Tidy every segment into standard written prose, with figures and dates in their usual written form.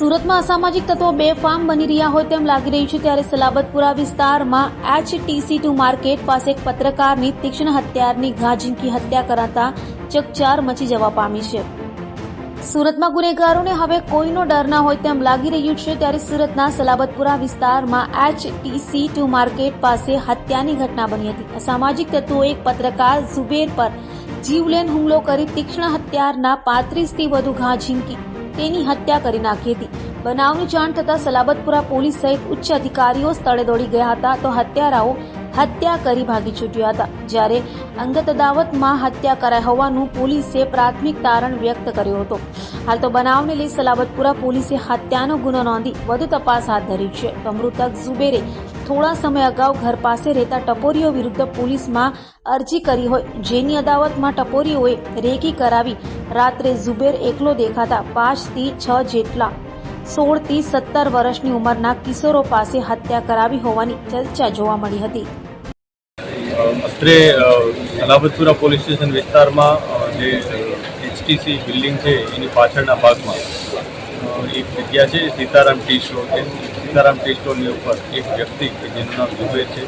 સુરતમાં અસામાજિક તત્વો બેફામ બની રહ્યા હોય તેમ લાગી રહ્યું છે ત્યારે સલાબતપુરા વિસ્તારમાં HTC2 માર્કેટ પાસે એક પત્રકારની તીક્ષ્ણ હથિયારની ઘા ઝીંકી હત્યા કરાતા ચકચાર મચી જવા પામી છે। સુરતમાં ગુનેગારોને હવે કોઈનો ડર ના હોય તેમ લાગી રહ્યું છે ત્યારે સુરતના સલાબતપુરા વિસ્તારમાં HTC2 માર્કેટ પાસે હત્યાની ઘટના બની હતી। અસામાજિક તત્વોએ એક પત્રકાર ઝુબેર પર જીવલેણ હુમલો કરી તીક્ષ્ણ હથિયારના 35 થી વધુ ઘા ઝીંકી તેની હત્યા કરી નાખી હતી। બનાવની જાણ થતાં સલાબતપુરા પોલીસ સહિત ઉચ્ચ અધિકારીઓ સ્થળે દોડી ગયા હતા તો હત્યારાઓ હત્યા કરી ભાગી છૂટ્યા હતા। જ્યારે અંગત અદાવતમાં હત્યા કરાઈ હોવાનું પોલીસે પ્રાથમિક તારણ વ્યક્ત કર્યો હતો। હાલ તો બનાવને લઈ સલાબતપુરા પોલીસે હત્યાનો ગુનો નોંધી વધુ તપાસ હાથ ધરી છે। તો મૃતક ઝુબેરે થોડા સમય અગાઉ ઘર પાસે રહેતા ટપોરીઓ વિરુદ્ધ પોલીસમાં અરજી કરી હોય જેની અદાવતમાં ટપોરીઓએ રેકી કરાવી રાત્રે ઝુબેર એકલો દેખાતા 5 થી 6 જેટલા 16 થી 17 વર્ષની ઉંમરના કિશોરો પાસે હત્યા કરાવી હોવાની ચર્ચા જોવા મળી હતી। અત્રે સલાબતપુરા પોલીસ સ્ટેશન વિસ્તારમાં જે HTC બિલ્ડિંગ છે એની પાછળના ભાગમાં એક જગ્યા છે સીતારામ ટી સ્ટોર છે। સીતારામ ટી સ્ટોરની ઉપર એક વ્યક્તિ કે જેનું નામ ઝુબેર છે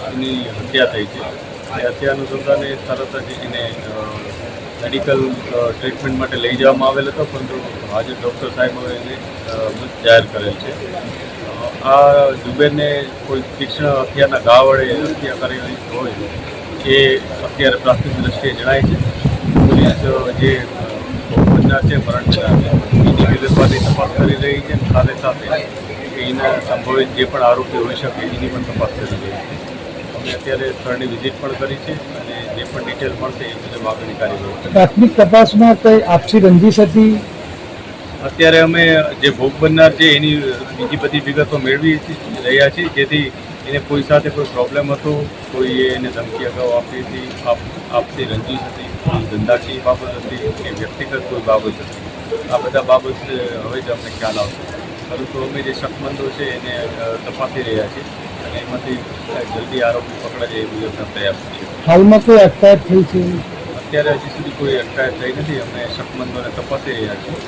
એની હત્યા થઈ છે। એ હત્યા અનુસંધાને તરત જ એને મેડિકલ ટ્રીટમેન્ટ માટે લઈ જવામાં આવેલ હતો પરંતુ હાજર ડૉક્ટર સાહેબોએ એને મૃત જાહેર કરેલ છે। આ ઝુબેરને કોઈ તીક્ષ્ણ હથિયારના ઘા વડે હત્યા કરેલી હોય એ અત્યારે પ્રાથમિક દ્રષ્ટિએ જણાય છે। પોલીસ જે બનનાર છે મરણ એની વિગતવારની તપાસ કરી રહી છે। સાથે સાથે એના સંભવિત જે પણ આરોપી હોઈ શકે એની પણ તપાસ કરી રહી છે। અમે અત્યારે સ્થળની વિઝિટ પણ કરી છે અને જે પણ ડિટેલ મળશે એ મુજબ આગળની કાર્યવાહી। પ્રાથમિક તપાસમાં કઈ આપસી રંજીશ હતી? અત્યારે અમે જે ભોગ બનનાર છે એની બીજી બધી વિગતો મેળવી રહ્યા છીએ જેથી એને કોઈ સાથે કોઈ પ્રોબ્લેમ હતો, કોઈએ એને ધમકી અગાઉ આપી હતી, આપસી રંજીશ હતી, ધંધાકીય બાબત હતી કે વ્યક્તિગત કોઈ બાબત હતી, આ બધા બાબત હવે જ અમને ખ્યાલ આવશે। પરંતુ અમે જે શકમંદો છે એને તપાસી રહ્યા છીએ અને એમાંથી જલ્દી આરોપી પકડાય એ મુજબના પ્રયાસ છે। હાલમાં કોઈ અટકાયત થઈ છે? અત્યારે હજી સુધી કોઈ અટકાયત થઈ નથી। અમે શકમંદોને તપાસી રહ્યા છીએ।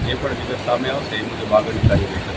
જે પણ વિગત સામે આવશે એ મુજબ આગળની કાર્યવાહી